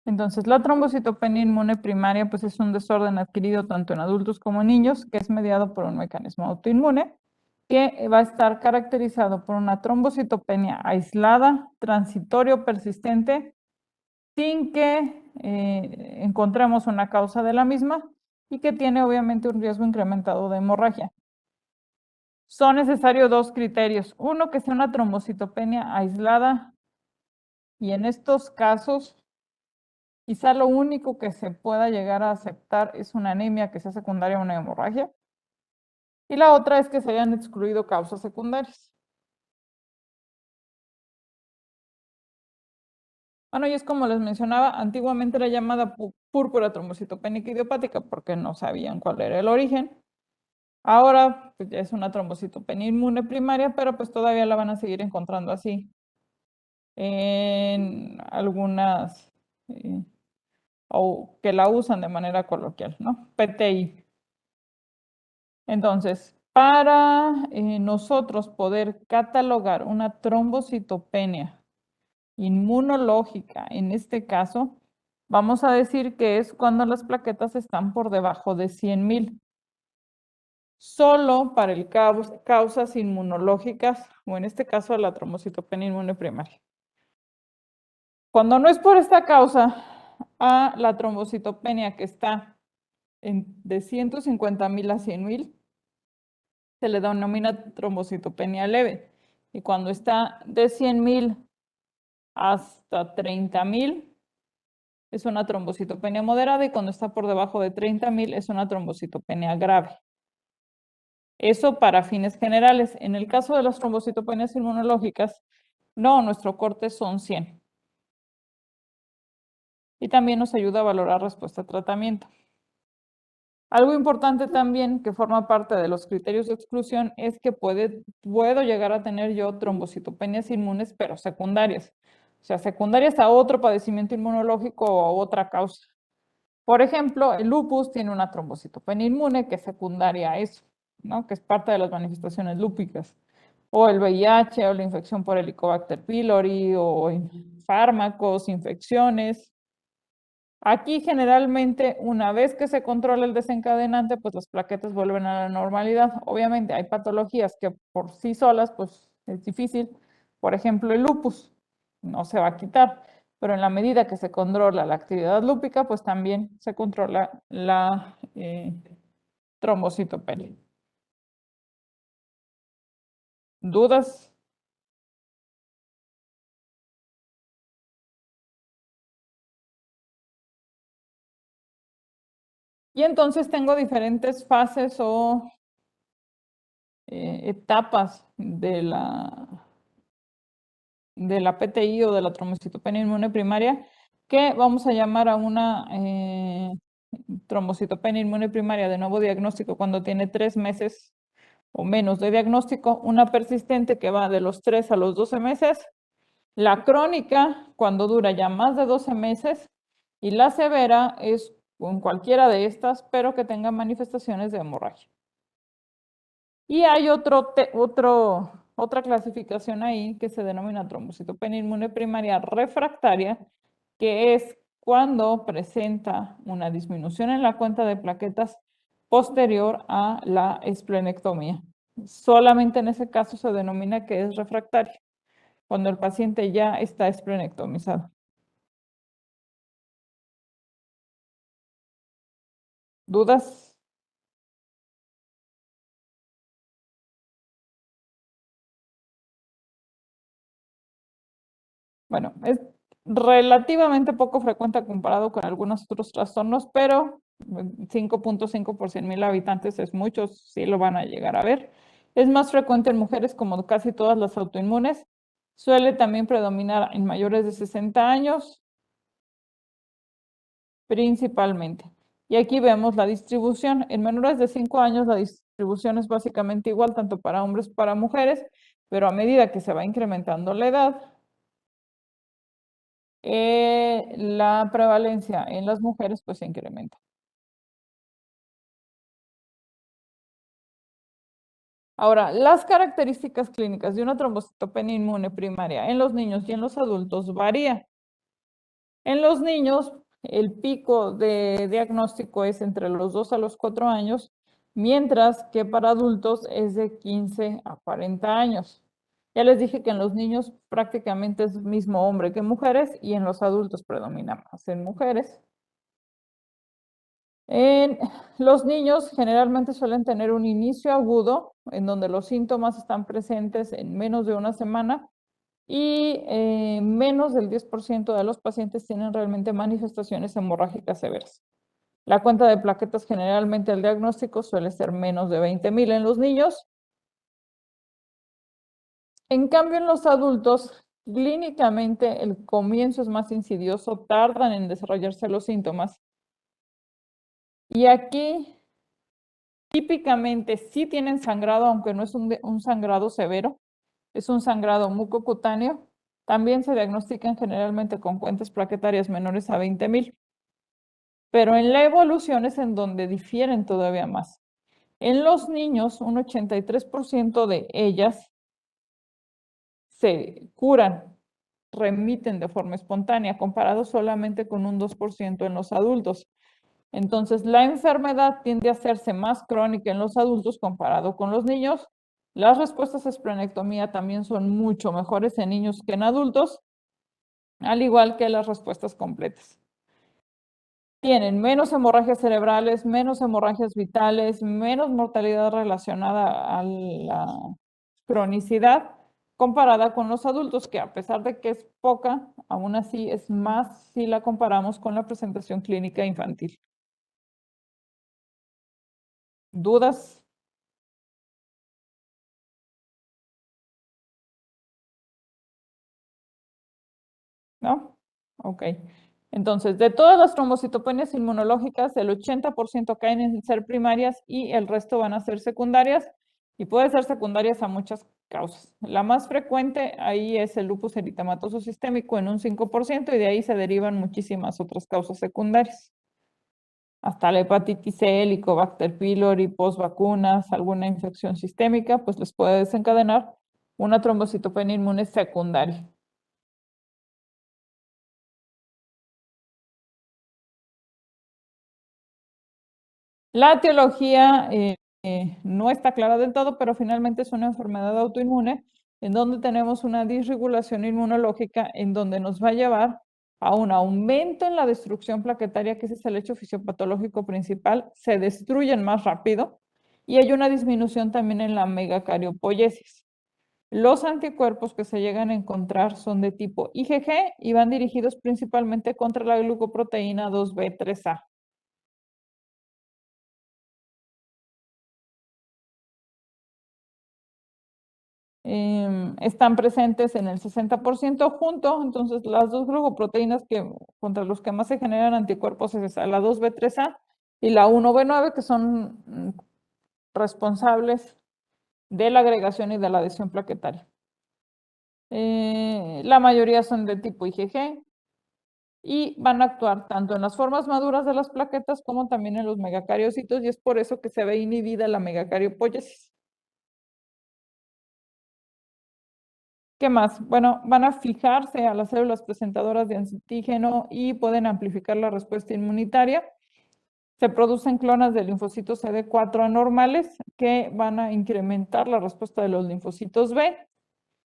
Entonces, la trombocitopenia inmune primaria pues es un desorden adquirido tanto en adultos como en niños que es mediado por un mecanismo autoinmune que va a estar caracterizado por una trombocitopenia aislada, transitoria o persistente, sin que encontremos una causa de la misma y que tiene obviamente un riesgo incrementado de hemorragia. Son necesarios dos criterios. Uno, que sea una trombocitopenia aislada y en estos casos quizá lo único que se pueda llegar a aceptar es una anemia que sea secundaria a una hemorragia. Y la otra es que se hayan excluido causas secundarias. Bueno, y es como les mencionaba, antiguamente era llamada púrpura trombocitopénica idiopática porque no sabían cuál era el origen. Ahora pues, ya es una trombocitopenia inmune primaria, pero pues todavía la van a seguir encontrando así en algunas, o que la usan de manera coloquial, ¿no? PTI. Entonces, para nosotros poder catalogar una trombocitopenia inmunológica, en este caso, vamos a decir que es cuando las plaquetas están por debajo de 100,000. Solo para el causas inmunológicas, o en este caso la trombocitopenia inmune primaria. Cuando no es por esta causa, a la trombocitopenia que está de 150,000 a 100,000, se le denomina trombocitopenia leve. Y cuando está de 100,000 hasta 30,000, es una trombocitopenia moderada, y cuando está por debajo de 30,000 es una trombocitopenia grave. Eso para fines generales. En el caso de las trombocitopenias inmunológicas, no, nuestro corte son 100. Y también nos ayuda a valorar respuesta a tratamiento. Algo importante también que forma parte de los criterios de exclusión es que puedo llegar a tener yo trombocitopenias inmunes, pero secundarias. O sea, secundarias a otro padecimiento inmunológico o a otra causa. Por ejemplo, el lupus tiene una trombocitopenia inmune que es secundaria a eso, ¿no? Que es parte de las manifestaciones lúpicas. O el VIH, o la infección por Helicobacter pylori, o fármacos, infecciones. Aquí generalmente una vez que se controla el desencadenante, pues las plaquetas vuelven a la normalidad. Obviamente hay patologías que por sí solas, pues es difícil. Por ejemplo, el lupus no se va a quitar, pero en la medida que se controla la actividad lúpica, pues también se controla la trombocitopenia. ¿Dudas? Y entonces tengo diferentes fases o etapas de la PTI o de la trombocitopenia inmune primaria, que vamos a llamar a una trombocitopenia inmune primaria de nuevo diagnóstico cuando tiene 3 meses o menos de diagnóstico, una persistente que va de los 3 a los 12 meses, la crónica cuando dura ya más de 12 meses, y la severa es con cualquiera de estas, pero que tenga manifestaciones de hemorragia. Y hay otra clasificación ahí que se denomina trombocitopenia inmune primaria refractaria, que es cuando presenta una disminución en la cuenta de plaquetas posterior a la esplenectomía. Solamente en ese caso se denomina que es refractaria, cuando el paciente ya está esplenectomizado. ¿Dudas? Bueno, es relativamente poco frecuente comparado con algunos otros trastornos, pero 5.5 por 100,000 habitantes es mucho, sí lo van a llegar a ver. Es más frecuente en mujeres como casi todas las autoinmunes. Suele también predominar en mayores de 60 años, principalmente. Y aquí vemos la distribución. En menores de 5 años la distribución es básicamente igual, tanto para hombres como para mujeres, pero a medida que se va incrementando la edad, la prevalencia en las mujeres pues se incrementa. Ahora, las características clínicas de una trombocitopenia inmune primaria en los niños y en los adultos varían. En los niños, el pico de diagnóstico es entre los 2 a los 4 años, mientras que para adultos es de 15 a 40 años. Ya les dije que en los niños prácticamente es el mismo hombre que mujeres y en los adultos predomina más en mujeres. En los niños generalmente suelen tener un inicio agudo en donde los síntomas están presentes en menos de una semana y menos del 10% de los pacientes tienen realmente manifestaciones hemorrágicas severas. La cuenta de plaquetas generalmente al diagnóstico suele ser menos de 20,000 en los niños. En cambio, en los adultos, clínicamente el comienzo es más insidioso, tardan en desarrollarse los síntomas. Y aquí típicamente sí tienen sangrado, aunque no es un sangrado severo, es un sangrado mucocutáneo. También se diagnostican generalmente con cuentas plaquetarias menores a 20,000. Pero en la evolución es en donde difieren todavía más. En los niños, un 83% de ellas se curan, remiten de forma espontánea, comparado solamente con un 2% en los adultos. Entonces, la enfermedad tiende a hacerse más crónica en los adultos comparado con los niños. Las respuestas a esplenectomía también son mucho mejores en niños que en adultos, al igual que las respuestas completas. Tienen menos hemorragias cerebrales, menos hemorragias vitales, menos mortalidad relacionada a la cronicidad comparada con los adultos, que a pesar de que es poca, aún así es más si la comparamos con la presentación clínica infantil. ¿Dudas? ¿No? Ok. Entonces, de todas las trombocitopenias inmunológicas, el 80% caen en ser primarias y el resto van a ser secundarias y puede ser secundarias a muchas causas. La más frecuente ahí es el lupus eritematoso sistémico en un 5% y de ahí se derivan muchísimas otras causas secundarias. Hasta la hepatitis C, Helicobacter pylori, post-vacunas, alguna infección sistémica, pues les puede desencadenar una trombocitopenia inmune secundaria. La etiología no está clara del todo, pero finalmente es una enfermedad autoinmune en donde tenemos una disregulación inmunológica en donde nos va a llevar a un aumento en la destrucción plaquetaria, que ese es el hecho fisiopatológico principal, se destruyen más rápido y hay una disminución también en la megacariopoiesis. Los anticuerpos que se llegan a encontrar son de tipo IgG y van dirigidos principalmente contra la glucoproteína 2B3A. Están presentes en el 60% junto, entonces las dos glucoproteínas contra los que más se generan anticuerpos es la 2B3A y la 1B9, que son responsables de la agregación y de la adhesión plaquetaria. La mayoría son de tipo IgG y van a actuar tanto en las formas maduras de las plaquetas como también en los megacariocitos y es por eso que se ve inhibida la megacariopoiesis. ¿Qué más? Bueno, van a fijarse a las células presentadoras de antígeno y pueden amplificar la respuesta inmunitaria. Se producen clonas de linfocitos CD4 anormales que van a incrementar la respuesta de los linfocitos B.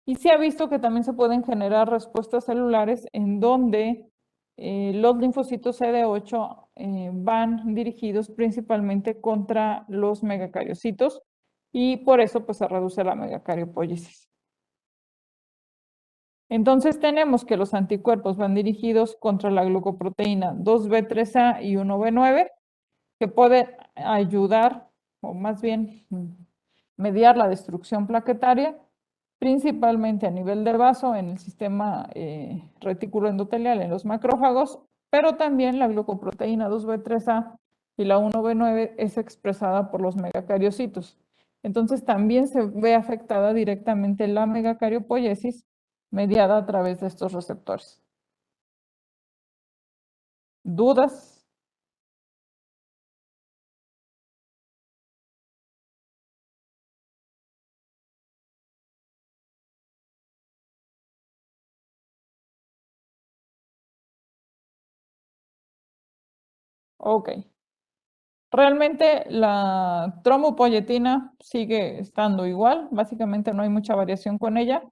Y se ha visto que también se pueden generar respuestas celulares en donde los linfocitos CD8 van dirigidos principalmente contra los megacariocitos y por eso pues se reduce la megacariopóiesis. Entonces tenemos que los anticuerpos van dirigidos contra la glucoproteína 2B3A y 1B9, que pueden ayudar, o más bien mediar la destrucción plaquetaria, principalmente a nivel del vaso en el sistema retículo endotelial, en los macrófagos, pero también la glucoproteína 2B3A y la 1B9 es expresada por los megacariocitos. Entonces también se ve afectada directamente la megacariopoiesis mediada a través de estos receptores. ¿Dudas? Ok. Realmente la trombopoyetina sigue estando igual, básicamente no hay mucha variación con ella.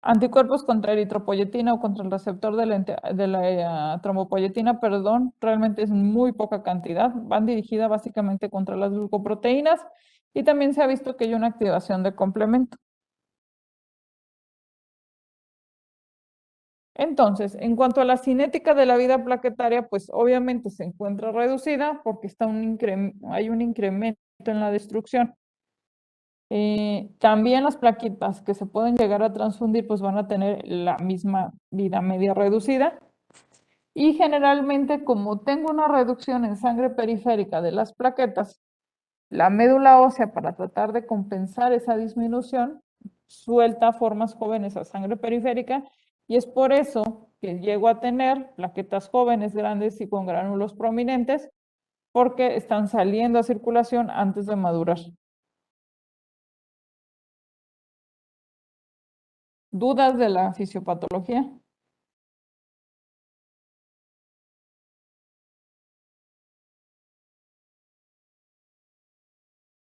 Anticuerpos contra eritropoyetina o contra el receptor de la trombopoyetina, perdón, realmente es muy poca cantidad. Van dirigidas básicamente contra las glucoproteínas y también se ha visto que hay una activación de complemento. Entonces, en cuanto a la cinética de la vida plaquetaria, pues obviamente se encuentra reducida porque hay un incremento en la destrucción. También las plaquitas que se pueden llegar a transfundir, pues van a tener la misma vida media reducida. Y generalmente, como tengo una reducción en sangre periférica de las plaquetas, la médula ósea, para tratar de compensar esa disminución, suelta formas jóvenes a sangre periférica y es por eso que llego a tener plaquetas jóvenes, grandes y con gránulos prominentes, porque están saliendo a circulación antes de madurar. ¿Dudas de la fisiopatología?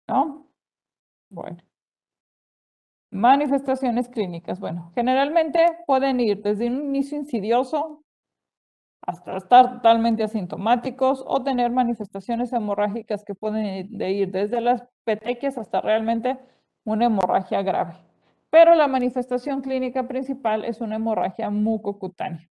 ¿No? Bueno. Manifestaciones clínicas. Bueno, generalmente pueden ir desde un inicio insidioso hasta estar totalmente asintomáticos o tener manifestaciones hemorrágicas que pueden ir desde las petequias hasta realmente una hemorragia grave. Pero la manifestación clínica principal es una hemorragia mucocutánea.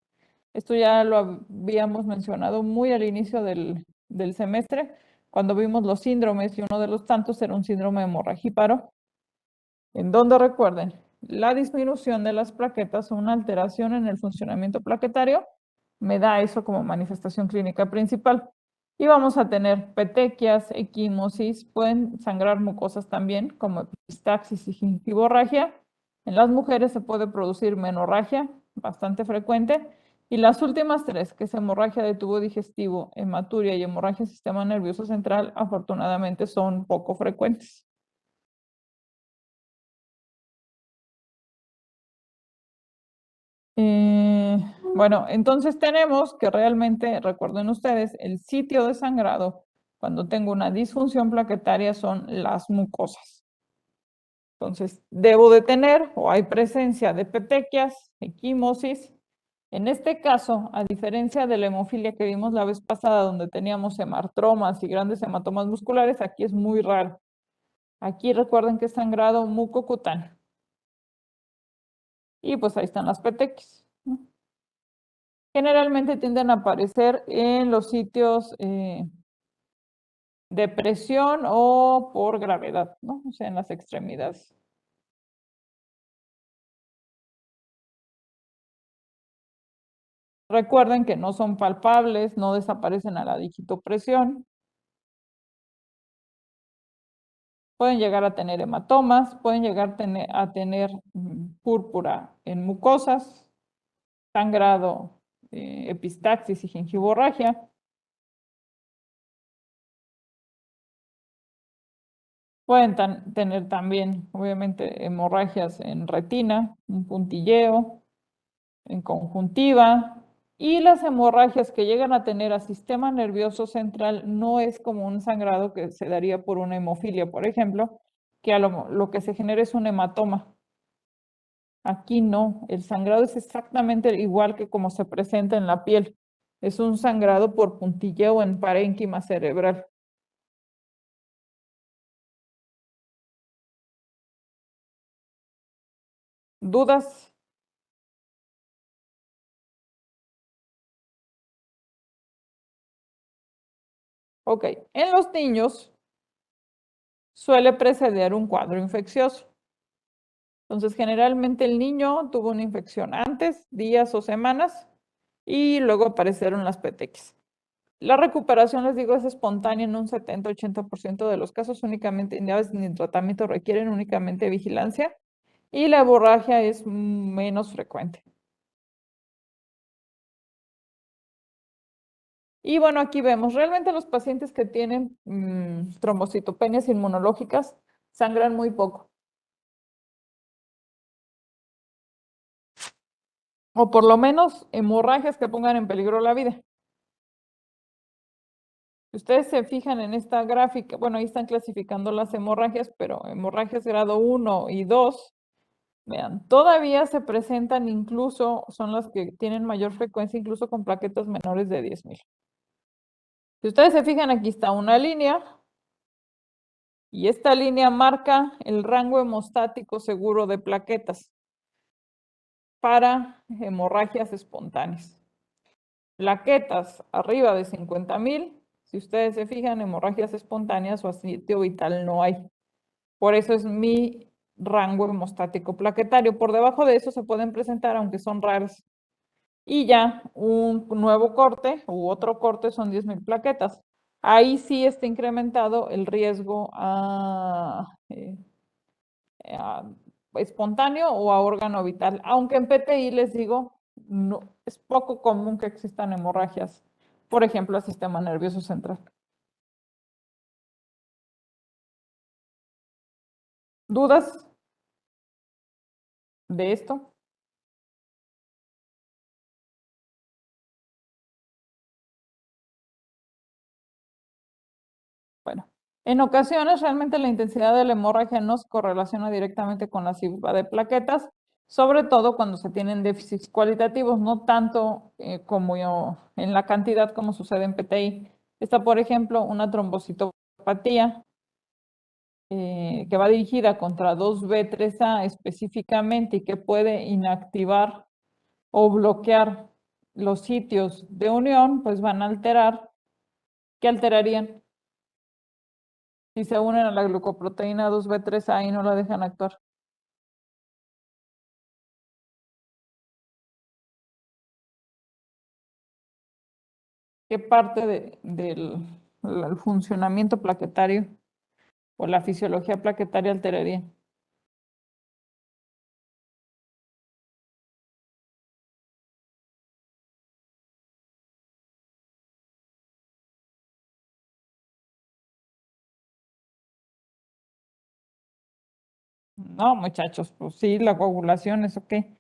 Esto ya lo habíamos mencionado muy al inicio del semestre, cuando vimos los síndromes y uno de los tantos era un síndrome hemorragíparo, en donde recuerden, la disminución de las plaquetas o una alteración en el funcionamiento plaquetario me da eso como manifestación clínica principal. Y vamos a tener petequias, equimosis, pueden sangrar mucosas también, como epistaxis y gingivorragia. En las mujeres se puede producir menorragia, bastante frecuente. Y las últimas tres, que es hemorragia de tubo digestivo, hematuria y hemorragia sistema nervioso central, afortunadamente son poco frecuentes. Eh, bueno, entonces tenemos que realmente, recuerden ustedes, el sitio de sangrado cuando tengo una disfunción plaquetaria son las mucosas. Entonces, debo de tener o hay presencia de petequias, equimosis. En este caso, a diferencia de la hemofilia que vimos la vez pasada, donde teníamos hemartromas y grandes hematomas musculares, aquí es muy raro. Aquí recuerden que es sangrado mucocutáneo. Y pues ahí están las petequias, ¿no? Generalmente tienden a aparecer en los sitios de presión o por gravedad, ¿no? O sea, en las extremidades. Recuerden que no son palpables, no desaparecen a la digitopresión. Pueden llegar a tener hematomas, pueden llegar a tener púrpura en mucosas, sangrado, epistaxis y gingivorragia. Pueden tener también, obviamente, hemorragias en retina, un puntilleo, en conjuntiva. Y las hemorragias que llegan a tener a sistema nervioso central no es como un sangrado que se daría por una hemofilia, por ejemplo, que a lo que se genera es un hematoma. Aquí no, el sangrado es exactamente igual que como se presenta en la piel. Es un sangrado por puntilleo en parénquima cerebral. ¿Dudas? Ok, en los niños suele preceder un cuadro infeccioso. Entonces, generalmente el niño tuvo una infección antes, días o semanas, y luego aparecieron las petequias. La recuperación, les digo, es espontánea en un 70-80% de los casos, únicamente ni tratamiento requieren únicamente vigilancia, y la hemorragia es menos frecuente. Y bueno, aquí vemos, realmente los pacientes que tienen trombocitopenias inmunológicas sangran muy poco, o por lo menos hemorragias que pongan en peligro la vida. Si ustedes se fijan en esta gráfica, bueno, ahí están clasificando las hemorragias, pero hemorragias grado 1 y 2, vean, todavía se presentan incluso, son las que tienen mayor frecuencia, incluso con plaquetas menores de 10,000. Si ustedes se fijan, aquí está una línea, y esta línea marca el rango hemostático seguro de plaquetas para hemorragias espontáneas. Plaquetas arriba de 50,000, si ustedes se fijan, hemorragias espontáneas o asitio vital no hay. Por eso es mi rango hemostático plaquetario. Por debajo de eso se pueden presentar, aunque son raras. Y ya un nuevo corte u otro corte son 10,000 plaquetas. Ahí sí está incrementado el riesgo a espontáneo o a órgano vital. Aunque en PTI les digo, no, es poco común que existan hemorragias, por ejemplo, al sistema nervioso central. ¿Dudas de esto? Bueno, en ocasiones realmente la intensidad de la hemorragia no se correlaciona directamente con la cifra de plaquetas, sobre todo cuando se tienen déficits cualitativos, no tanto como en la cantidad como sucede en PTI. Está, por ejemplo, una trombocitopatía que va dirigida contra 2B3A específicamente y que puede inactivar o bloquear los sitios de unión, pues van a alterar. ¿Qué alterarían? Si se unen a la glucoproteína 2B3A y no la dejan actuar. ¿Qué parte del el funcionamiento plaquetario o la fisiología plaquetaria alteraría? No, muchachos, pues sí, la coagulación, ¿eso qué?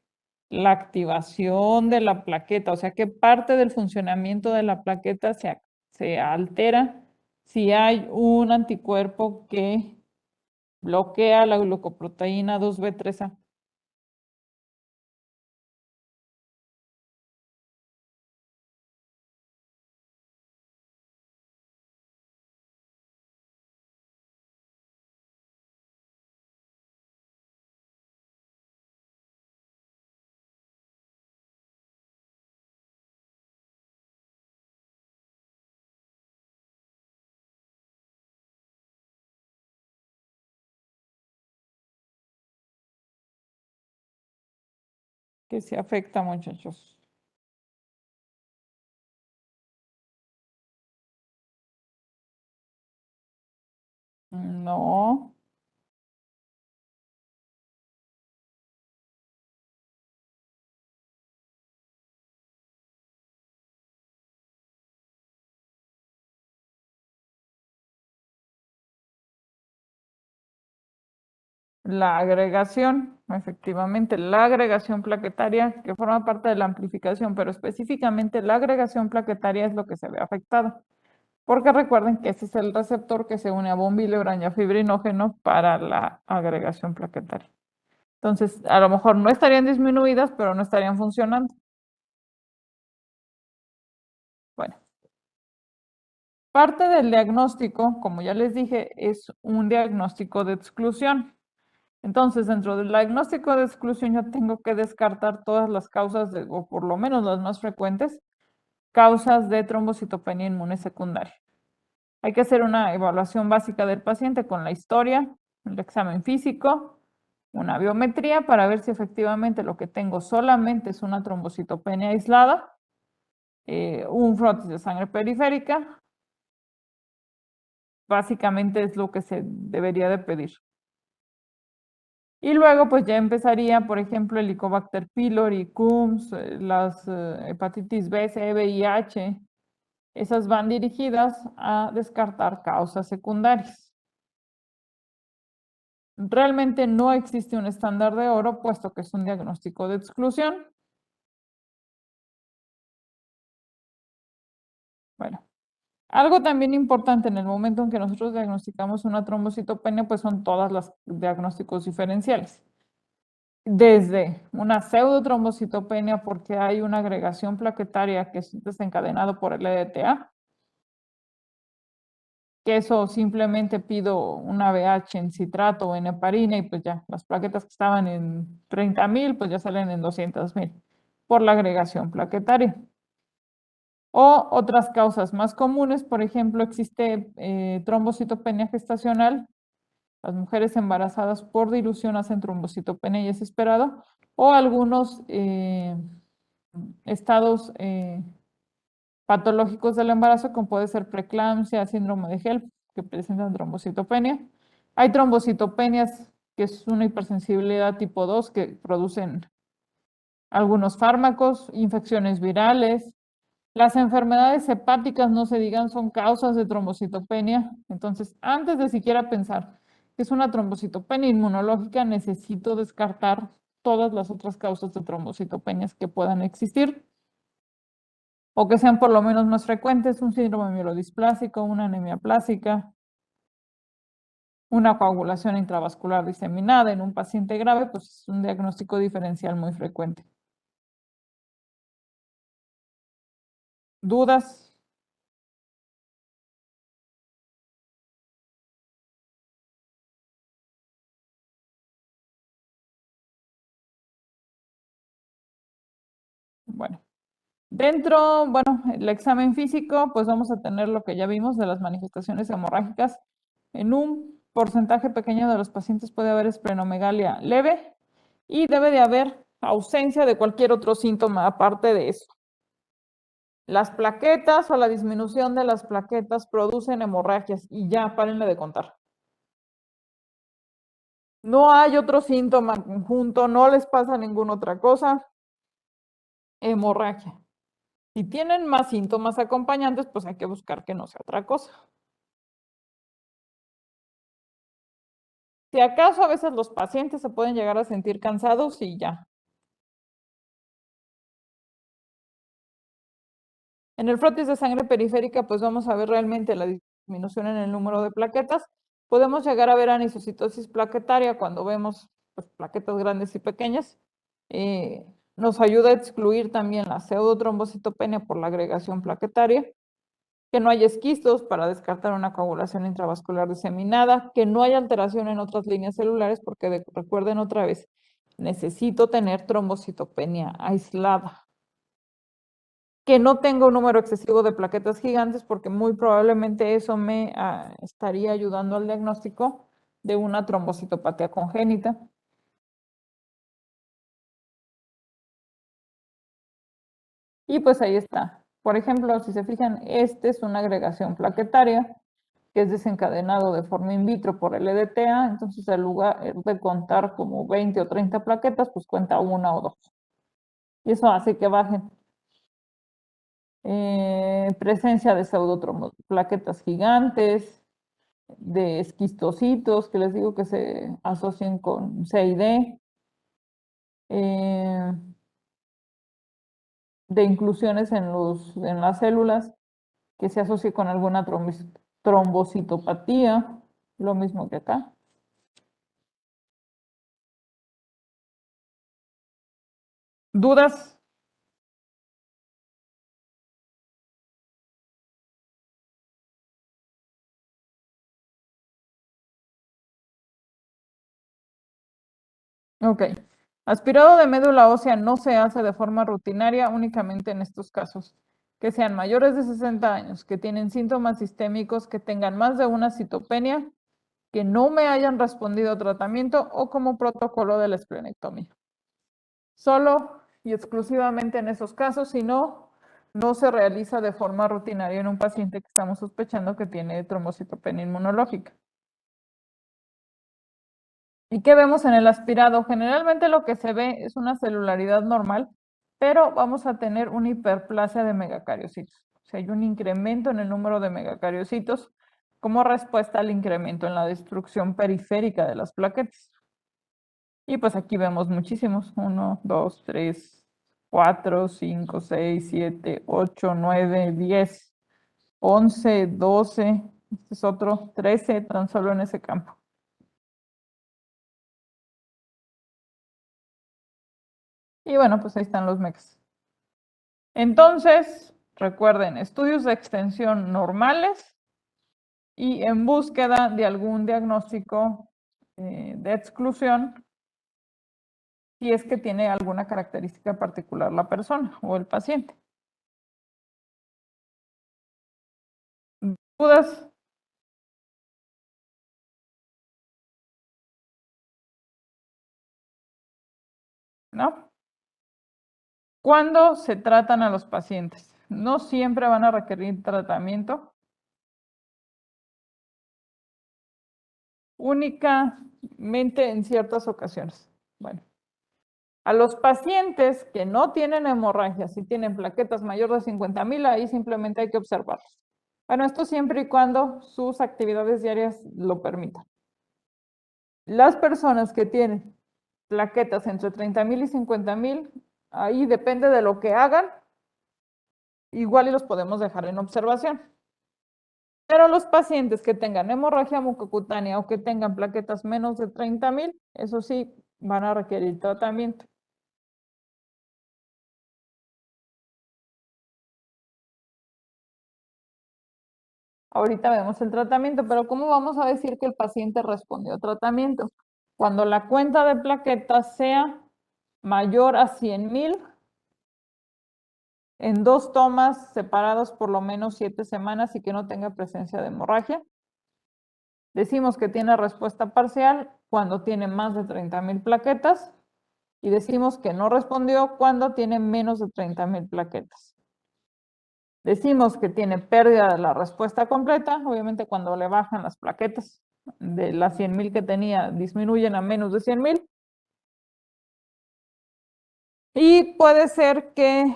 La activación de la plaqueta, o sea, ¿qué parte del funcionamiento de la plaqueta se altera si hay un anticuerpo que bloquea la glucoproteína 2B3A? Que se afecta, muchachos. No. La agregación, efectivamente, la agregación plaquetaria que forma parte de la amplificación, pero específicamente la agregación plaquetaria es lo que se ve afectado. Porque recuerden que ese es el receptor que se une a bombilebran y a fibrinógeno para la agregación plaquetaria. Entonces, a lo mejor no estarían disminuidas, pero no estarían funcionando. Bueno, parte del diagnóstico, como ya les dije, es un diagnóstico de exclusión. Entonces, dentro del diagnóstico de exclusión, yo tengo que descartar todas las causas, o por lo menos las más frecuentes, causas de trombocitopenia inmune secundaria. Hay que hacer una evaluación básica del paciente con la historia, el examen físico, una biometría para ver si efectivamente lo que tengo solamente es una trombocitopenia aislada, un frotis de sangre periférica, básicamente es lo que se debería de pedir. Y luego pues ya empezaría, por ejemplo, el Helicobacter pylori, CUMS, las hepatitis B, C, VIH, esas van dirigidas a descartar causas secundarias. Realmente no existe un estándar de oro, puesto que es un diagnóstico de exclusión. Bueno, Algo también importante en el momento en que nosotros diagnosticamos una trombocitopenia, pues son todas los diagnósticos diferenciales. Desde una pseudotrombocitopenia porque hay una agregación plaquetaria que es desencadenado por el EDTA, que eso simplemente pido una BH en citrato o en heparina y pues ya, las plaquetas que estaban en 30,000, pues ya salen en 200,000 por la agregación plaquetaria. O otras causas más comunes, por ejemplo, existe trombocitopenia gestacional. Las mujeres embarazadas por dilución hacen trombocitopenia y es esperado. O algunos estados patológicos del embarazo, como puede ser preeclampsia, síndrome de HELP, que presentan trombocitopenia. Hay trombocitopenias, que es una hipersensibilidad tipo 2, que producen algunos fármacos, infecciones virales. Las enfermedades hepáticas, no se digan, son causas de trombocitopenia. Entonces, antes de siquiera pensar que es una trombocitopenia inmunológica, necesito descartar todas las otras causas de trombocitopenias que puedan existir o que sean por lo menos más frecuentes: un síndrome mielodisplásico, una anemia plástica, una coagulación intravascular diseminada en un paciente grave, pues es un diagnóstico diferencial muy frecuente. ¿Dudas? Bueno, bueno, el examen físico, pues vamos a tener lo que ya vimos de las manifestaciones hemorrágicas. En un porcentaje pequeño de los pacientes puede haber esplenomegalia leve y debe de haber ausencia de cualquier otro síntoma aparte de eso. Las plaquetas o la disminución de las plaquetas producen hemorragias y ya, párenle de contar. No hay otro síntoma conjunto, no les pasa ninguna otra cosa. Hemorragia. Si tienen más síntomas acompañantes, pues hay que buscar que no sea otra cosa. Si acaso a veces los pacientes se pueden llegar a sentir cansados y ya. En el frotis de sangre periférica, pues vamos a ver realmente la disminución en el número de plaquetas. Podemos llegar a ver anisocitosis plaquetaria cuando vemos pues, plaquetas grandes y pequeñas. Nos ayuda a excluir también la pseudotrombocitopenia por la agregación plaquetaria, que no hay esquistos para descartar una coagulación intravascular diseminada, que no hay alteración en otras líneas celulares, porque recuerden otra vez, necesito tener trombocitopenia aislada. Que no tenga un número excesivo de plaquetas gigantes, porque muy probablemente eso me estaría ayudando al diagnóstico de una trombocitopatía congénita. Y pues ahí está. Por ejemplo, si se fijan, este es una agregación plaquetaria que es desencadenado de forma in vitro por el EDTA, entonces en lugar de contar como 20 o 30 plaquetas, pues cuenta una o dos. Y eso hace que bajen. Presencia de pseudoplaquetas gigantes, de esquistocitos, que les digo que se asocian con C y D, de inclusiones en las células, que se asocia con alguna trombocitopatía, lo mismo que acá. ¿Dudas? Ok. Aspirado de médula ósea no se hace de forma rutinaria, únicamente en estos casos. Que sean mayores de 60 años, que tienen síntomas sistémicos, que tengan más de una citopenia, que no me hayan respondido a tratamiento o como protocolo de la esplenectomía. Solo y exclusivamente en esos casos, si no, no se realiza de forma rutinaria en un paciente que estamos sospechando que tiene trombocitopenia inmunológica. ¿Y qué vemos en el aspirado? Generalmente lo que se ve es una celularidad normal, pero vamos a tener una hiperplasia de megacariocitos. O sea, hay un incremento en el número de megacariocitos como respuesta al incremento en la destrucción periférica de las plaquetas. Y pues aquí vemos muchísimos: 1, 2, 3, 4, 5, 6, 7, 8, 9, 10, 11, 12, este es otro, 13, tan solo en ese campo. Y bueno, pues ahí están los MECs. Entonces, recuerden, estudios de extensión normales y en búsqueda de algún diagnóstico de exclusión si es que tiene alguna característica particular la persona o el paciente. ¿Dudas? ¿No? ¿Cuándo se tratan a los pacientes? No siempre van a requerir tratamiento. Únicamente en ciertas ocasiones. Bueno, a los pacientes que no tienen hemorragias y tienen plaquetas mayor de 50,000, ahí simplemente hay que observarlos. Bueno, esto siempre y cuando sus actividades diarias lo permitan. Las personas que tienen plaquetas entre 30,000 y 50,000, ahí depende de lo que hagan, igual y los podemos dejar en observación. Pero los pacientes que tengan hemorragia mucocutánea o que tengan plaquetas menos de 30,000, eso sí, van a requerir tratamiento. Ahorita vemos el tratamiento, pero ¿cómo vamos a decir que el paciente respondió a tratamiento? Cuando la cuenta de plaquetas sea mayor a 100,000 en 2 tomas separadas por lo menos 7 semanas y que no tenga presencia de hemorragia. Decimos que tiene respuesta parcial cuando tiene más de 30,000 plaquetas y decimos que no respondió cuando tiene menos de 30,000 plaquetas. Decimos que tiene pérdida de la respuesta completa, obviamente cuando le bajan las plaquetas de las 100,000 que tenía, disminuyen a menos de 100,000. Y puede ser que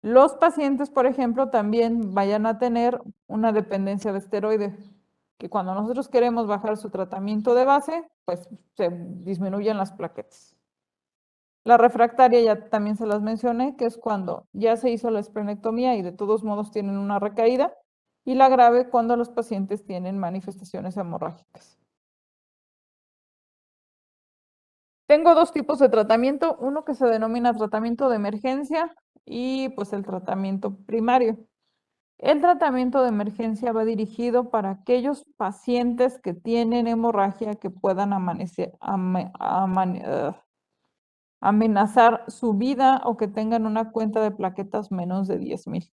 los pacientes, por ejemplo, también vayan a tener una dependencia de esteroide, que cuando nosotros queremos bajar su tratamiento de base, pues se disminuyen las plaquetas. La refractaria ya también se las mencioné, que es cuando ya se hizo la esplenectomía y de todos modos tienen una recaída, y la grave cuando los pacientes tienen manifestaciones hemorrágicas. Tengo 2 tipos de tratamiento, uno que se denomina tratamiento de emergencia y pues el tratamiento primario. El tratamiento de emergencia va dirigido para aquellos pacientes que tienen hemorragia que puedan amenazar su vida o que tengan una cuenta de plaquetas menos de 10,000.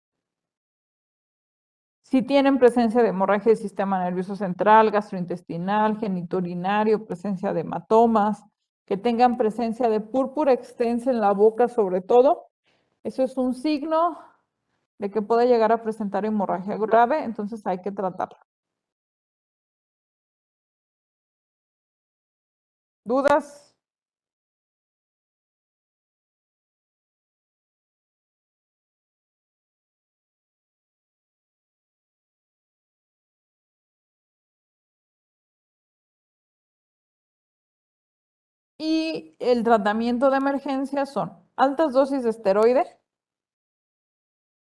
Si tienen presencia de hemorragia del sistema nervioso central, gastrointestinal, genitourinario, presencia de hematomas, que tengan presencia de púrpura extensa en la boca sobre todo, eso es un signo de que puede llegar a presentar hemorragia grave, entonces hay que tratarlo. ¿Dudas? Y el tratamiento de emergencia son altas dosis de esteroide,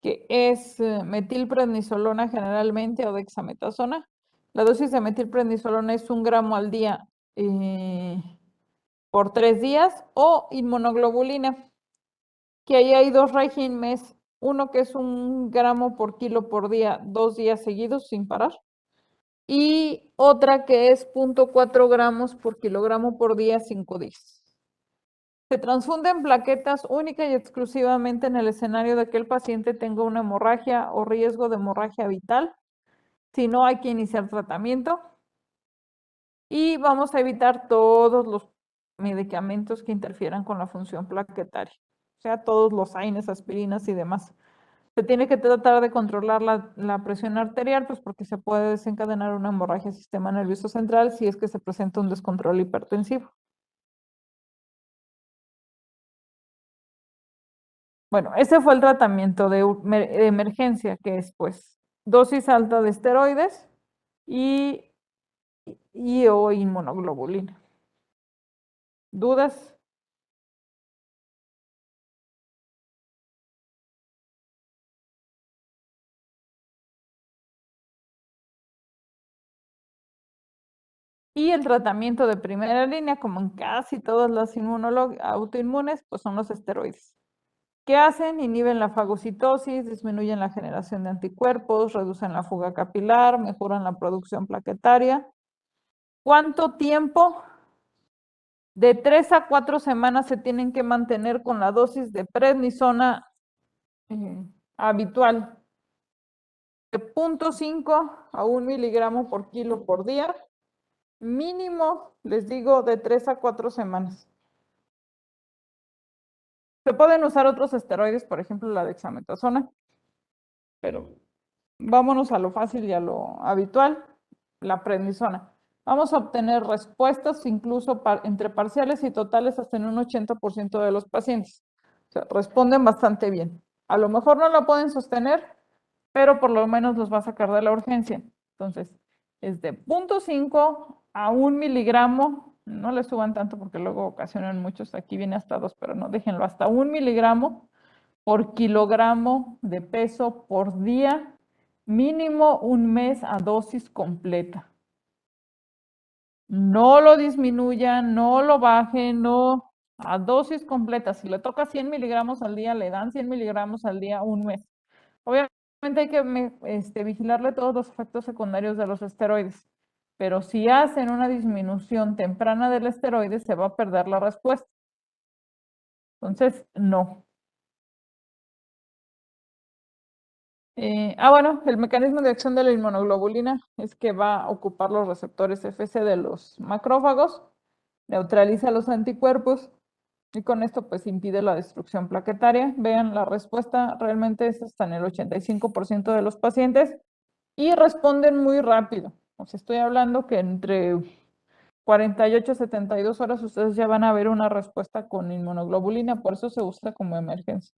que es metilprednisolona generalmente o dexametasona. La dosis de metilprednisolona es 1 gramo al día por 3 días, o inmunoglobulina, que ahí hay 2 regímenes, uno que es 1 gramo por kilo por día, 2 días seguidos sin parar, y otra que es 0.4 gramos por kilogramo por día, 5 días. Se transfunden plaquetas única y exclusivamente en el escenario de que el paciente tenga una hemorragia o riesgo de hemorragia vital. Si no, hay que iniciar tratamiento. Y vamos a evitar todos los medicamentos que interfieran con la función plaquetaria, o sea, todos los AINES, aspirinas y demás. Se tiene que tratar de controlar la presión arterial, pues porque se puede desencadenar una hemorragia del sistema nervioso central si es que se presenta un descontrol hipertensivo. Bueno, ese fue el tratamiento de emergencia, que es pues dosis alta de esteroides y o inmunoglobulina. ¿Dudas? Y el tratamiento de primera línea, como en casi todas las autoinmunes, pues son los esteroides. ¿Qué hacen? Inhiben la fagocitosis, disminuyen la generación de anticuerpos, reducen la fuga capilar, mejoran la producción plaquetaria. ¿Cuánto tiempo? De 3 a 4 semanas se tienen que mantener con la dosis de prednisona habitual, de 0.5 a 1 miligramo por kilo por día, mínimo, les digo, de 3 a 4 semanas. Se pueden usar otros esteroides, por ejemplo, la dexametasona, pero vámonos a lo fácil y a lo habitual, la prednisona. Vamos a obtener respuestas incluso entre parciales y totales hasta en un 80% de los pacientes. O sea, responden bastante bien. A lo mejor no la pueden sostener, pero por lo menos los va a sacar de la urgencia. Entonces, es de 0.5 a 1 miligramo, no le suban tanto porque luego ocasionan muchos, aquí viene hasta 2, pero no, déjenlo hasta 1 miligramo por kilogramo de peso por día, mínimo un mes a dosis completa. No lo disminuyan, no lo bajen, no, a dosis completa. Si le toca 100 miligramos al día, le dan 100 miligramos al día un mes. Obviamente hay que vigilarle todos los efectos secundarios de los esteroides, pero si hacen una disminución temprana del esteroide, se va a perder la respuesta. Entonces, no. Bueno, el mecanismo de acción de la inmunoglobulina es que va a ocupar los receptores Fc de los macrófagos, neutraliza los anticuerpos y con esto pues impide la destrucción plaquetaria. Vean, la respuesta realmente es hasta en el 85% de los pacientes y responden muy rápido. O sea, estoy hablando que entre 48 y 72 horas ustedes ya van a ver una respuesta con inmunoglobulina, por eso se usa como emergencia.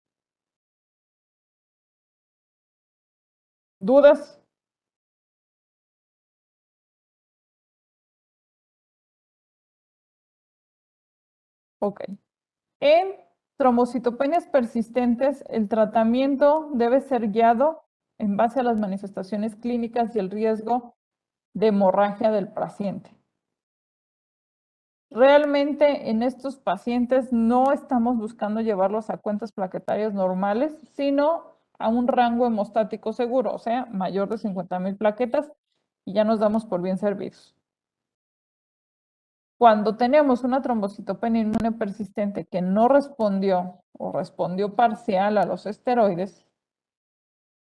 ¿Dudas? Ok. En trombocitopenias persistentes, el tratamiento debe ser guiado en base a las manifestaciones clínicas y el riesgo de hemorragia del paciente. Realmente en estos pacientes no estamos buscando llevarlos a cuentas plaquetarias normales, sino a un rango hemostático seguro, o sea, mayor de 50,000 plaquetas, y ya nos damos por bien servidos. Cuando tenemos una trombocitopenia inmune persistente que no respondió o respondió parcial a los esteroides,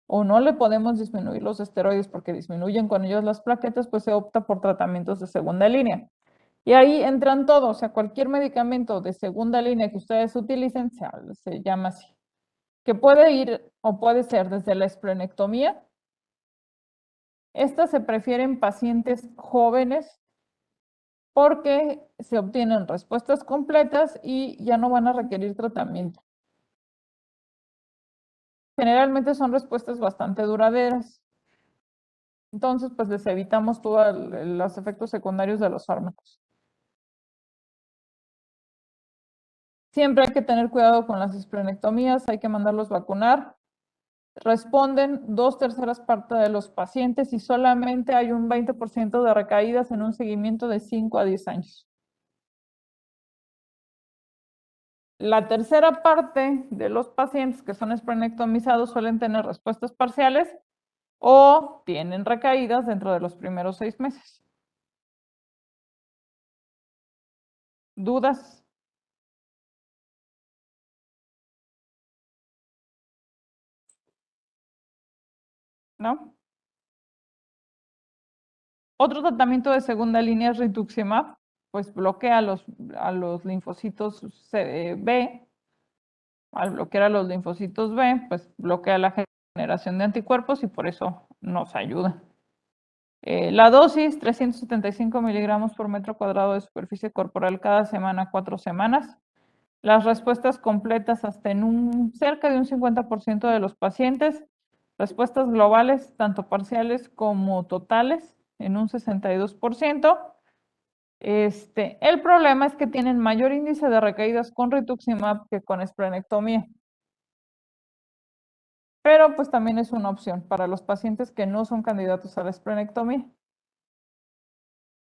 o no le podemos disminuir los esteroides porque disminuyen con ellos las plaquetas, pues se opta por tratamientos de segunda línea. Y ahí entran todos, o sea, cualquier medicamento de segunda línea que ustedes utilicen se llama así. Que puede ir o puede ser desde la esplenectomía. Estas se prefieren en pacientes jóvenes porque se obtienen respuestas completas y ya no van a requerir tratamiento. Generalmente son respuestas bastante duraderas. Entonces, pues les evitamos todos los efectos secundarios de los fármacos. Siempre hay que tener cuidado con las esplenectomías, hay que mandarlos vacunar. Responden 2/3 partes de los pacientes y solamente hay un 20% de recaídas en un seguimiento de 5 a 10 años. La tercera parte de los pacientes que son esplenectomizados suelen tener respuestas parciales o tienen recaídas dentro de los primeros 6 meses. ¿Dudas? ¿No? Otro tratamiento de segunda línea es rituximab, pues bloquea a los linfocitos B. Al bloquear a los linfocitos B, pues bloquea la generación de anticuerpos y por eso nos ayuda. La dosis, 375 miligramos por metro cuadrado de superficie corporal cada semana, 4 semanas. Las respuestas completas hasta en cerca de un 50% de los pacientes. Respuestas globales, tanto parciales como totales, en un 62%. El problema es que tienen mayor índice de recaídas con rituximab que con esplenectomía. Pero pues también es una opción para los pacientes que no son candidatos a la esplenectomía.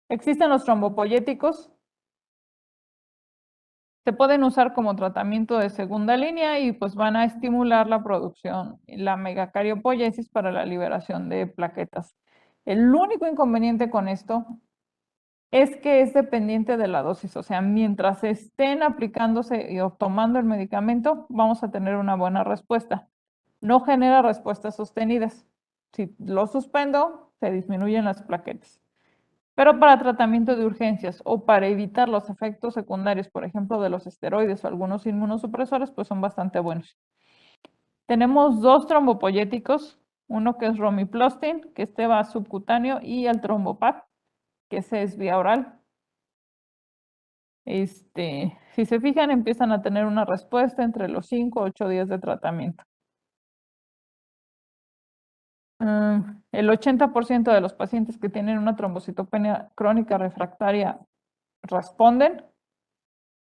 Existen los trombopoyéticos. Se pueden usar como tratamiento de segunda línea y pues van a estimular la producción, la megacariopoyesis para la liberación de plaquetas. El único inconveniente con esto es que es dependiente de la dosis, o sea, mientras estén aplicándose o tomando el medicamento, vamos a tener una buena respuesta. No genera respuestas sostenidas. Si lo suspendo, se disminuyen las plaquetas. Pero para tratamiento de urgencias o para evitar los efectos secundarios, por ejemplo, de los esteroides o algunos inmunosupresores, pues son bastante buenos. Tenemos dos trombopoyéticos, uno que es romiplastin, que este va subcutáneo, y el trombopap, que ese es vía oral. Si se fijan, empiezan a tener una respuesta entre los 5 o 8 días de tratamiento. El 80% de los pacientes que tienen una trombocitopenia crónica refractaria responden.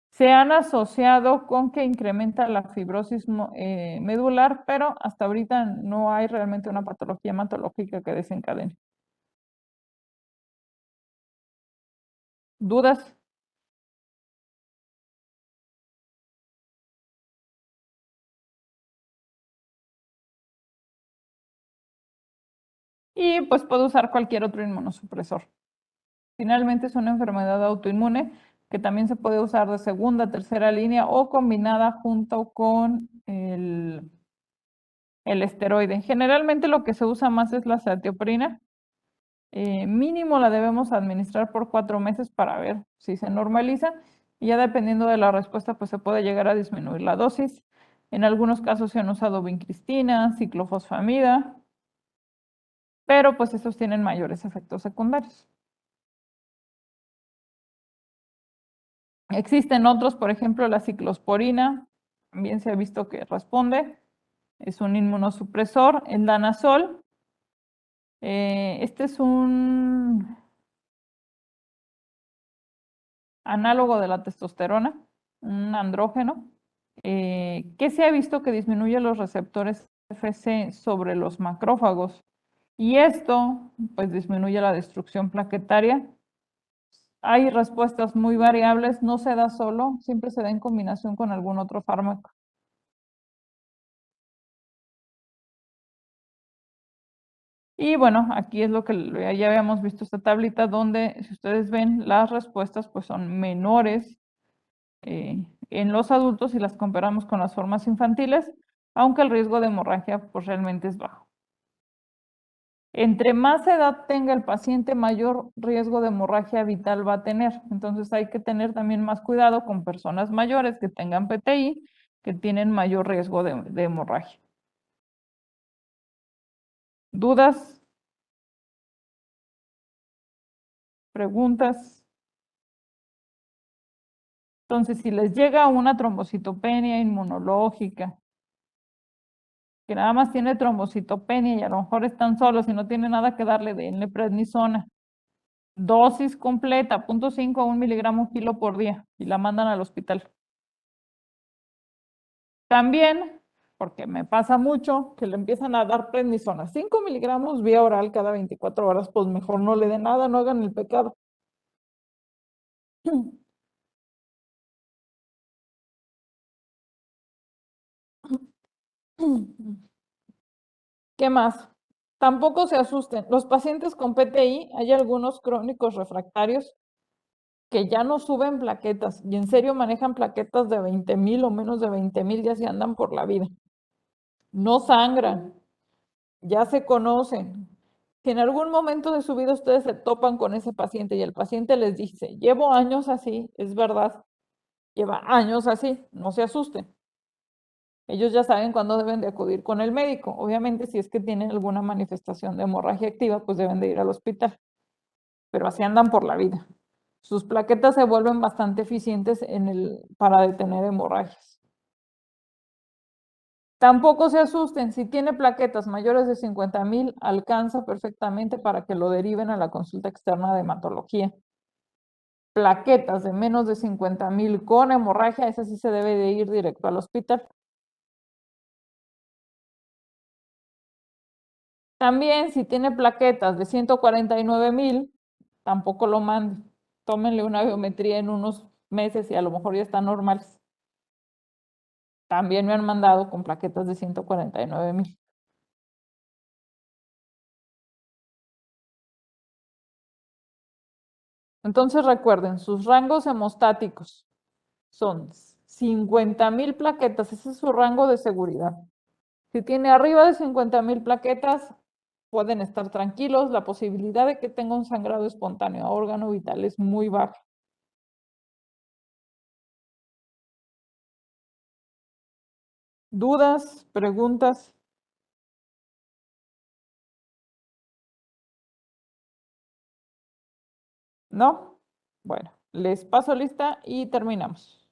Se han asociado con que incrementa la fibrosis medular, pero hasta ahorita no hay realmente una patología hematológica que desencadene. ¿Dudas? Y pues puedo usar cualquier otro inmunosupresor. Finalmente es una enfermedad autoinmune que también se puede usar de segunda, tercera línea o combinada junto con el esteroide. Generalmente lo que se usa más es la cetioprina. Mínimo la debemos administrar por 4 meses para ver si se normaliza. Y ya dependiendo de la respuesta, pues se puede llegar a disminuir la dosis. En algunos casos se han usado vincristina, ciclofosfamida, pero pues estos tienen mayores efectos secundarios. Existen otros, por ejemplo, la ciclosporina, también se ha visto que responde, es un inmunosupresor. El danazol, este es un análogo de la testosterona, un andrógeno, que se ha visto que disminuye los receptores FC sobre los macrófagos. Y esto, pues, disminuye la destrucción plaquetaria. Hay respuestas muy variables, no se da solo, siempre se da en combinación con algún otro fármaco. Y bueno, aquí es lo que ya habíamos visto esta tablita donde, si ustedes ven, las respuestas pues son menores en los adultos si las comparamos con las formas infantiles, aunque el riesgo de hemorragia pues realmente es bajo. Entre más edad tenga el paciente, mayor riesgo de hemorragia vital va a tener. Entonces hay que tener también más cuidado con personas mayores que tengan PTI, que tienen mayor riesgo de hemorragia. ¿Dudas? ¿Preguntas? Entonces, si les llega una trombocitopenia inmunológica, que nada más tiene trombocitopenia y a lo mejor están solos y no tiene nada que darle, denle prednisona. Dosis completa, 0.5 a 1 miligramo kilo por día y la mandan al hospital. También, porque me pasa mucho, que le empiezan a dar prednisona, 5 miligramos vía oral cada 24 horas, pues mejor no le den nada, no hagan el pecado. ¿Qué más? Tampoco se asusten. Los pacientes con PTI, hay algunos crónicos refractarios que ya no suben plaquetas y en serio manejan plaquetas de 20,000 o menos de 20,000, ya se andan por la vida. No sangran, ya se conocen. Si en algún momento de su vida ustedes se topan con ese paciente y el paciente les dice, llevo años así, es verdad, lleva años así, no se asusten. Ellos ya saben cuándo deben de acudir con el médico. Obviamente, si es que tienen alguna manifestación de hemorragia activa, pues deben de ir al hospital. Pero así andan por la vida. Sus plaquetas se vuelven bastante eficientes para detener hemorragias. Tampoco se asusten, si tiene plaquetas mayores de 50,000, alcanza perfectamente para que lo deriven a la consulta externa de hematología. Plaquetas de menos de 50,000 con hemorragia, esa sí se debe de ir directo al hospital. También si tiene plaquetas de 149,000, tampoco lo mande. Tómenle una biometría en unos meses y a lo mejor ya están normales. También me han mandado con plaquetas de 149,000. Entonces recuerden, sus rangos hemostáticos son 50,000 plaquetas, ese es su rango de seguridad. Si tiene arriba de 50,000 plaquetas, pueden estar tranquilos, la posibilidad de que tenga un sangrado espontáneo a órgano vital es muy baja. ¿Dudas? ¿Preguntas? ¿No? Bueno, les paso lista y terminamos.